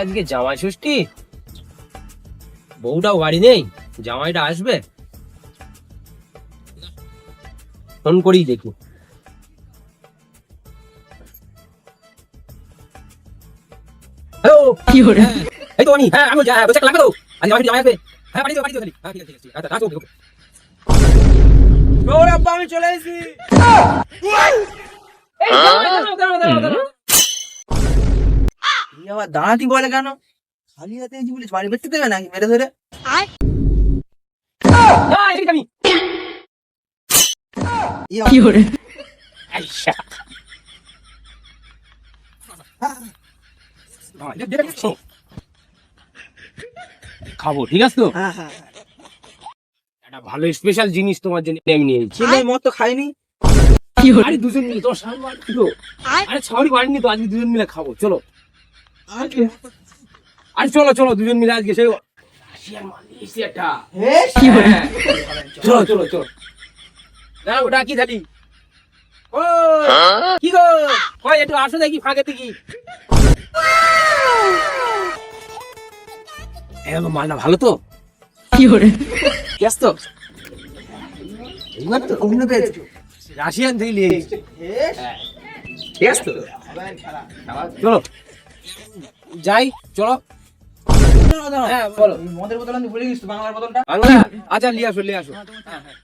আজকে জামাই ষষ্ঠী, বউটাও বাড়ি নেই, জামাইটা আসবে, ফোন করেই দেখি। হ্যালো, কি হলো? এই তো আমি, হ্যাঁ আমি বলছি লাগবে তো, আজকে জামাই আসবে। হ্যাঁ পাঠিয়ে দাও খালি। হ্যাঁ ঠিক আছে ঠিক আছে, আচ্ছা ওকে ওকে। ওরে আব্বা আমি চলে এসেছি। এই দাঁড়াও। আবার দাঁড়াতি বলে কেন? খালি হাতে এসেছি বলিস, বাড়ি বেরতে দেবে নাকি মেরে ধরে? হ্যাঁ এই আমি। কি হলো? আইসা খাবো, ঠিক আছে তো? হ্যাঁ হ্যাঁ। একটা ভালো স্পেশাল জিনিস তোমার জন্য আমি নিয়ে এসেছি। ছেলে মত তো খাইনি। কি হলো? আরে দুজন মিলে, তোমার সামনে বাড়ি তো, আরে ছাউরি বাড়িনি তো, আজকে দুজন মিলে খাবো, চলো। আরে চলো চলো দুজন মিলে আজকে সেই রাশিয়ান মাল নিয়ে এসেছি একটা। কি হলো? হ্যাঁ, চলো চলো চলো। দাঁড়া ওটা কি জানি, ও কি গো, ওই একটু আসো দেখি ফাঁকে দেখি। এরকম মালটা ভালো তো? কি হলো? গ্যাস তো এইবার তো অন্য পেয়েছো। রাশিয়ান থেকে নিয়ে এসেছি। হ্যাঁ, ঠিক আছে তো? চলো যাই, চলো। হ্যাঁ বলো। মদের বোতল আমি ভুলে গেছি, বাংলার বোতলটা। বাংলা, আচ্ছা নিয়ে আসো নিয়ে আসো। হ্যাঁ হ্যাঁ